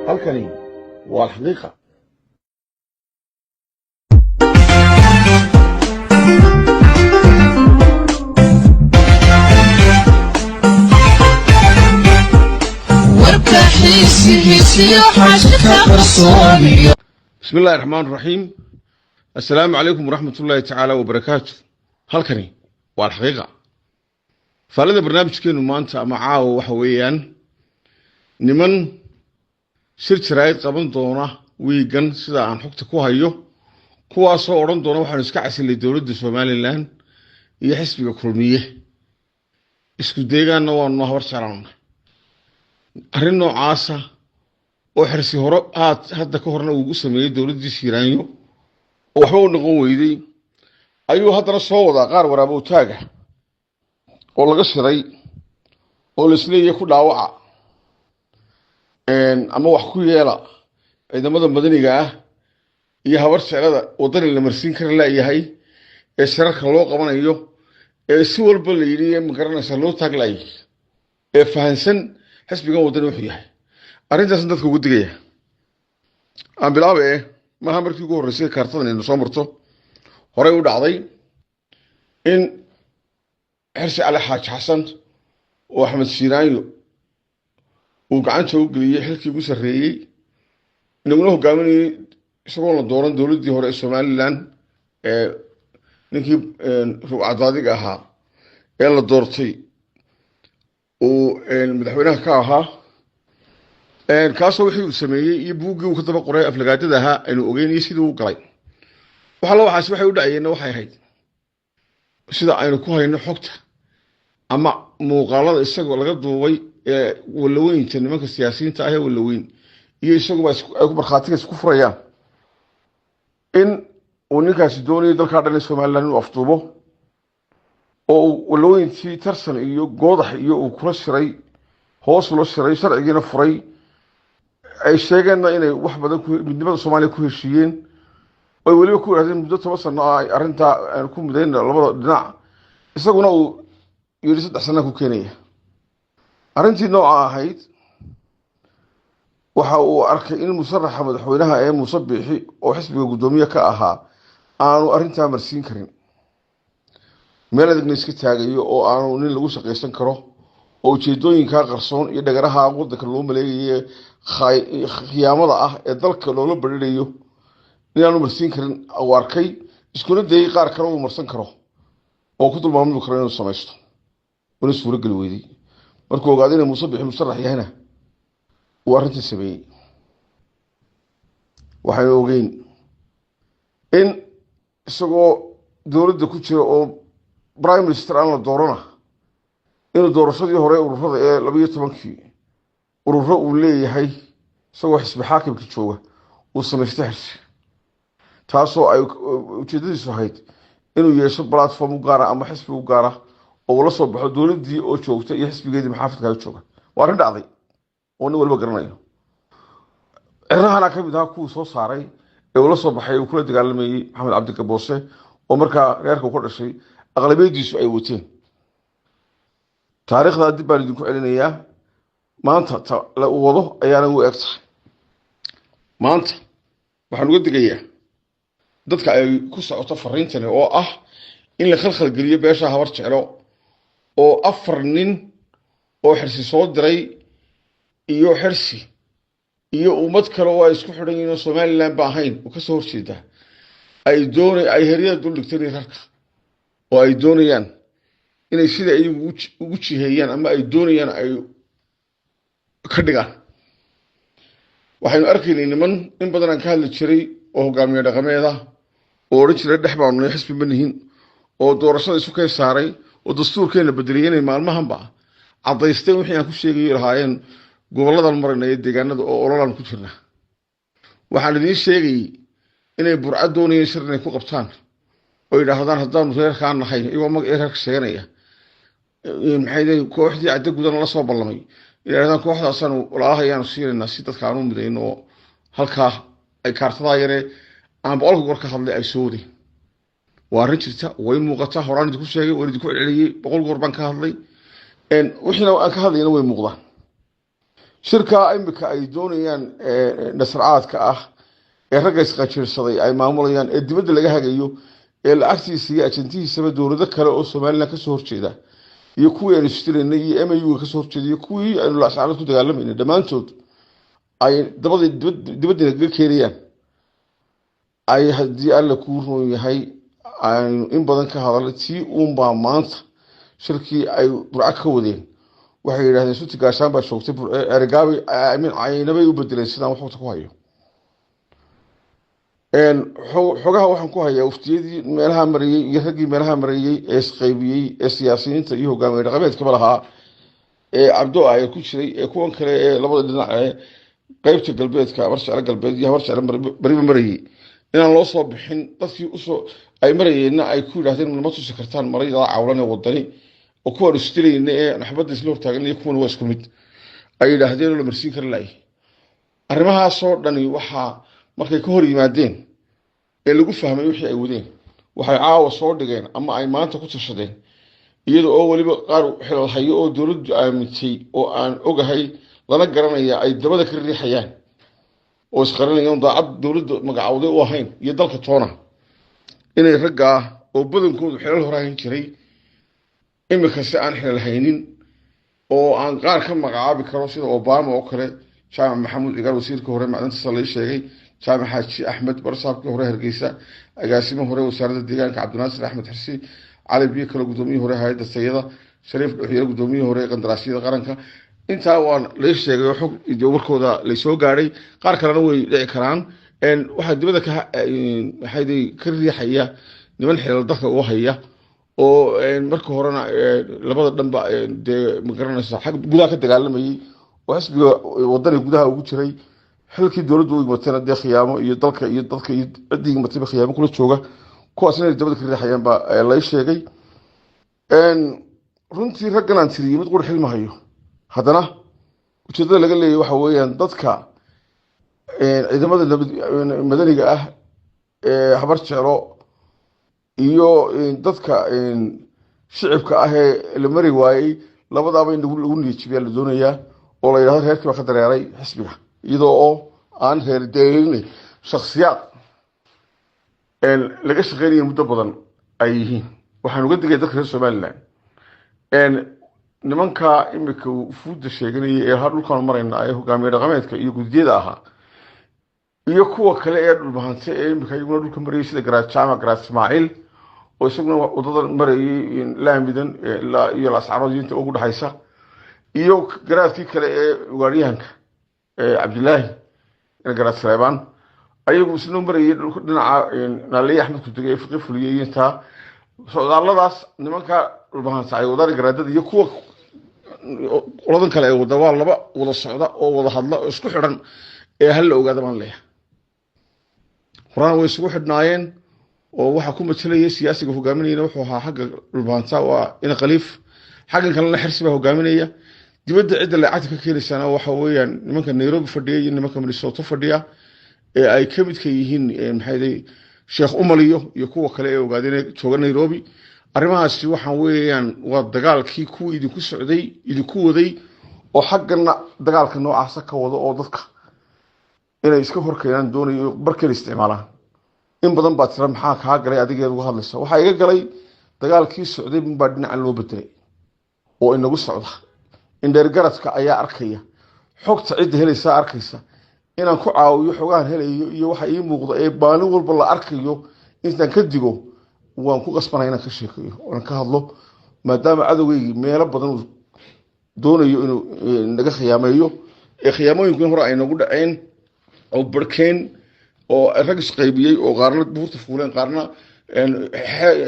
halkani waa alxaqiiqa. بسم الله الرحمن الرحيم. السلام عليكم ورحمة الله تعالى وبركاته. halkani waa alxaqiiqa. faalada barnaamijkeenu maanta macaawo waxa weeyaan niman shir jiraayad qaban doona wiigan sida aan xogta ku hayo kuwaasoo odhan doona waxaan iska casilay dowladda Somaliland iyo xisbiga kulmiye isku deegaanna waanu habar jaraana arrin noocaasa oo xirsi hore hadda ka horna uu sameeyay dowladda Shiiraanyo oo waxba u noqon weyday ayuu haddana soo wadaa qaar waraabo taaga oo laga shiray oo la isleeyahay ku dhaawaca ama wax ku yeela ciidamada madaniga ah iyo habar jeclada wadani la marsiin kara laayahay ee shirarka loo qabanayo ee si walba la yiri ma garanaysa loo taaglay ee fahansan xisbigan wadani wuxuu yahay arrintaas dadka ugu digaya aan bilaabe ma markii ugu horeysay kaartadan inuu soo marto hore u dhacday in xirsi Ali Xaaji Xasan oo Axmed Shiiraanyo uu gacanta u geliyay xilkii ugu sareeyay inuu hogaaminayay isagoo la dooran dowladii hore ee Somaliland ee ninkii ruucadaadiga ahaa ee la doortay oo madaxweynaha ka ahaa kaasoo wixii uu sameeyay iyo buuggii uu ka daba qoray aflagaadada ahaa aynu ogeynay sidii uu galay waxaas waxay u dhacayeen waxay ahayd sida aynu ku hayno xogta ama muuqaalada isagoo laga duubay ee walaweynta nimanka siyaasiyiinta ah ee walaweyn iyo isagoo ay ku marxaatiga isku furayaan in uu ninkaasi doonayo dalka dhan Somaliland inuu afduubo oo walaweyntii tarsan iyo goodax iyo uu kula shiray hoos loo shiray sharcigiina furay ay sheegeen inay wax badan midnimada Soomaaliya ku heshiiyeen oo waliba ku raadeen muddo 10 sano ay arinta ku mudeen labada dhinac isaguna uu yiri 3 sano ku keenaya arintii nooca ahayd waxa uu arkay in musarraxa madaxweynaha ee Musabbixi oo xisbiga gudoomiye ka ahaa aanu arinta marsiin karin meel adag iska taagayo oo aanu nin lagu shaqeysan karo oo ujeedooyinka qarsoon iyo dhagaraha waddanka loo maleeyay khiyaamada ah ee dalka loola badhirayo inaanu marsiin karin oo arkay iskuna dayay qaar kale oo marsan karo oo ku dulmaamay karo inuu sameesto wala suura gal weeyday markuu ogaaday inuu Musabbixi musarrax yahayna waa arinta sameeyay waxay ogeyn in isagoo dowladda ku jira oo prime minister aan la doorana inuu doorashadii hore ururada ee 12kii ururo uu leeyahay isagoo xisbi xaakimka jooga uu sameystay xirsi taasoo ay ujeedadiisu ahayd inuu yeesho platform u gaar ah ama xisbi u gaar ah oo la soo baxo dowladii oo joogta iyo xisbigeedii maxaafadka jooga waa arrin dhacday oo nin walba garanayo cirahana ka mid ah ku soo saaray ee uu la soo baxay uu kula dagaalamayay Maxamed Cabdi Gaboose oo markaa reerka ku dhashay aqlabiyadiisu ay wateen taariikhda dib baan idinku celinayaa maanta la wado ayaana u egtahay maanta waxaan uga digayaa dadka ay ku socoto fariintan oo ah in la khalkhal geliyo beesha habar jeclo oo 4 nin oo xirsi soo diray iyo xirsi iyo ummad kale oo isku xidhan yihiin Somaliland baahayn oo ka soo horjeeda ay heriyada dul dhigteen rarka oo ay doonayaan inay sida ay ugu jiheeyaan ama ay doonayaan ay ka dhigaan waxaynu arkaynay niman in badan aan ka hadli jiray oo hogaamiye dhaqameeda oo oran jiray dhex baan xisbi manihin oo doorashada isu kay saaray oo dastuurkeena bedeliyay inay maalmahanba cadaysteen wixii aan ku sheegay lahaayeen goboladan marinay deegaanada oo ololan ku jirna waxaan idin sheegay inay burcad doonayeen shir inay ku qabtaan oo yiraahdaan haddaan reerkaan nahay iyagoo mag reerka sheeganaya maxay kooxdii cadda gudan la soo ballamay yiraahdaan kooxdaasaan walaahayaan siinayna si dadka aanu midayno halka ay kaartada yare aan boqolka goor ka hadlay ay soodi waa arrin jirta way muuqataa horaan idinku sheegay oo idinku celceliyay boqol goor baan ka hadlay wixina aan ka hadlayna way muuqdaan shirka imika ay doonayaan nasraadka ah ee ragga isqajiirsaday ay maamulayaan ee dibadda laga hagayo ee lacagtiisa iyo ajantihiisaba dowlado kale oo Soomaaliland ka soo horjeeda iyo kuwii aynu istilaynay iyo MAU ka soo horjeeda iyo kuwii aynu laascaanood ku dagaalamayna dhammaantood ay dibadda laga keenayaan ay haddii alla ku roon yahay aynu in badan ka hadalay tii uunbaa maanta shirkii ay burca ka wadeen waxay yidhaahdeen suti gaashaan baa joogtay ergaabi aamin caynabay u bedeleen sidaan wax waqti ku hayo xogaha waxaan ku hayaa uftiyadii meelaha marayay iyo raggii meelaha marayay ee isqaybiyey ee siyaasiyiinta iyo hogaamiye dhaqameedkaba lahaa ee cabdo ay ku jiray ee kuwan kale ee labada dhinac ee qaybta galbeedka habarjeclo galbeed iyo habarjeclo bariba marayay inaan loo soo bixin dadkii usoo ay marayeenna ay ku yidhaahdeen ma tusi kartaan marayda cawlan ee wadani oo kuwaan istilayna ee naxbadda isla hortaagan iyo kuwan waa isku mid ay yidhaahdeen oo la marsiin kara laay arrimahaasoo dhani waxaa markay ka hor yimaadeen ee lagu fahmay wixii ay wadeen waxay caawa soo dhigeen ama ay maanta ku tashadeen iyada oo waliba qaar xilal hayo oo dowladdu aamintay oo aan ogahay lana garanaya ay dabada ka riixayaan oo isqaranayaan daacad dowladda magacawday u ahayn iyo dalka toona inay raggaa oo badankoodu xilal horayn jiray imika si aan xilal haynin oo aan qaar ka magacaabi karo sida Obama oo kale jaamac maxamuud igar wasiirka hore macdanta salay sheegay jaamac xaaji axmed barsaabkii hore Hargeysa agaasimo hore wasaaradda deegaanka Cabdinaasir Axmed Xirsi cali biyo kala gudoomiye hore hay'adda sayada shariif dhuxyar gudoomiye hore qandaraasyada qaranka intaa waan la sheegay xog iyo warkooda la soo gaaray qaar kalena way dhici karaan waxa dibadda ka hayday ka riixaya niman xilal dadka u haya oo marka horena labada dhanba ma garanaysa xaq gudaha ka dagaalamayay oo xisbiga wadani gudaha ugu jiray xilkii dowladdu u imatana khiyaamo iyo dalka iyo dadka iyo cidii imataba khiyaamo kula jooga kuwaasna dibadda ka riixayaan ba la sheegay runtii raggan aan tiriyay mid qurxil ma hayo haddana ujeedada laga leeyahay waxa weeyaan dadka ciidamada madaniga ah ee habar jeclo iyo dadka shicibka ah ee la mari waayay labadaaba in lagu niyajibiyaa la doonayaa oo la yidhahdo reerkii baa ka dareeray xisbiga iyadoo oo aan reer deelinay shakhsiyaad laga shaqeynaya muddo badan ay yihiin waxaan uga digay dadka reer Somaliland nimanka imika fuuda sheeganaya ee har dhulkan marayna ay hogaamiye dhaqameedka iyo gudiyada ahaa iyo kuwa kale ee dhulbahante ee imika iyaguna dhulka marayay sida garaad jaamac garaad Ismaaciil oo isaguna wadada marayay laamidan iyo lascaroodinta ugu dhaxaysa iyo garaadkii kale ee ugaariyahanka Cabdilaahi garaad Saleebaan ayagu isna marayay dhinaca Naaliye Axmed ku tagay fiqi fuliyay inta socdaalladaas nimanka dhulbahante ay wadada garaadada iyo kuwa qoladan kale ee wada waa laba wada socda oo wada hadla isku xiran ee hal ogaada baan leeyahay quraan way isku xidhnaayeen oo waxa ku matalaya siyaasiga hogaaminayna wuxuu ahaa xagga dhulbahanta waa in khaliif xaggan kalena xirsiba hogaaminaya dibadda cidda lacagta ka keenaysana waxa weeyaan nimanka Nairobi fadhiya iyo nimanka Minnesota fadhiya ee ay ka mid ka yihiin maxay Sheekh Umaliyo iyo kuwa kale ee ogaadeen jooga Nairobi arrimahaasi waxaan weeyaan waa dagaalkii ku idinku socday idinku waday oo xaggana dagaalka noocaas ka wada oo dadka inay iska horkeenan doonayo barkeen isticmaalaan in badan baa tira maxaa ka galay adigeed uga hadlaysa waxa iga galay dagaalkii socday baa dhinaca loo bedelay oo inagu socda in dheer garadka ayaa arkaya xogta cid helaysa arkaysa inaan ku caawiyo xogaan helayo iyo waxa ii muuqda ee baalin walba la arkayo intaan ka digo waan ku qasbanay inaan ka sheekeeyo oo ka hadlo maadaama cadawgaygi meelo badan doonayo inuu naga khiyaameeyo ee khiyaamooyinkii hore ay nagu dhaceen oo barkeen oo rag isqaybiyay oo qaarna buurta fuuleen qaarna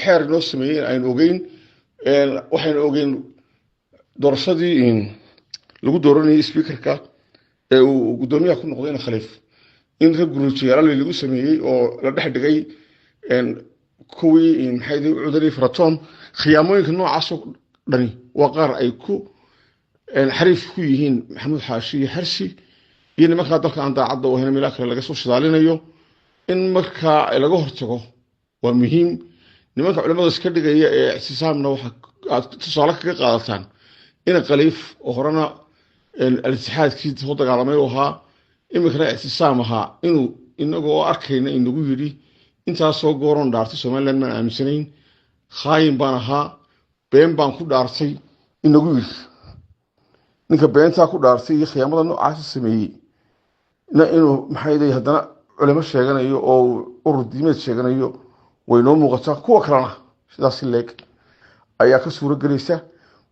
xeer noo sameeyeen aynu ogeyn waxaynu ogeyn doorashadii lagu dooranayay speakerka ee uu gudoomiyaha ku noqday khaliif in rag gurujiyaal lagu sameeyay oo la dhex dhigay kuwii maxay cudurey faraton khiyaamooyinka noocaas oo dhani waa qaar ay ku xariif ku yihiin maxamuud xaashi iyo xarsi iyo nimanka dalka aan daacadda oo hena meelaha kale laga soo shidaalinayo in marka laga hortago waa muhiim nimanka culimada iska dhigaya ee ictisaamna waxa tusaale kaga qaadataan in khaliif oo horena الاتحاد كي تفوتك على ما يوها إمكنا اعتصامها إنه أركينا إنه يري أنت أصلا قرون دارتي سومال لما أمسنين خاين بانها بين بانكو دارتي إنه يري ninka beentaa ku dhaartay iyo khiyaamada noocaas sameeyay inuu maxay leeyahay haddana culimo sheeganayo oo urur diimeed sheeganayo way noo muuqataa kuwa kalena sidaas leeg ayaa ka suura galaysa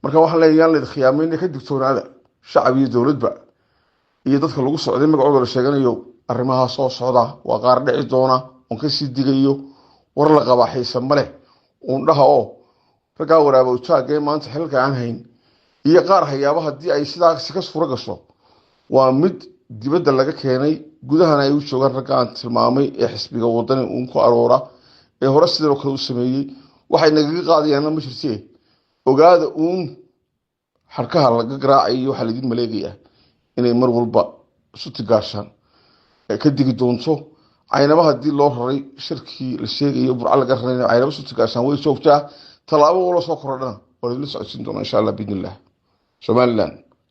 marka waxaan leeyahay leed khiyaamayn ka digtoonaada shacab iyo dowladba iyo dadka lagu socday magacooda la sheeganayo arrimaha soo socda waa qaar dhici doona oo ka sii digayo war la qabaaxaysan male uun dhaha oo ragaa waraabo taagay maanta xilka aan hayn iyo qaar hayaaba haddii ay sidaas ka suura gasho waa mid dibadda laga keenay gudahana ay u joogaan ragga aan tilmaamay ee xisbiga wadani uun ku aroora ee hore sidoo kale u sameeyey waxay nagaga qaadayaan ma jirtee ogaada uun xarkaha laga garaacayo waxa la idin maleegaya inay mar walba isu tigaashaan ka digi doonto caynaba haddii loo raray shirkii la sheegayo burca laga raray caynaba isu tigaashaan way joogtaa tallaabo wala soo korodhana waa la socodsiin doonaa insha allah biidnillah Somaliland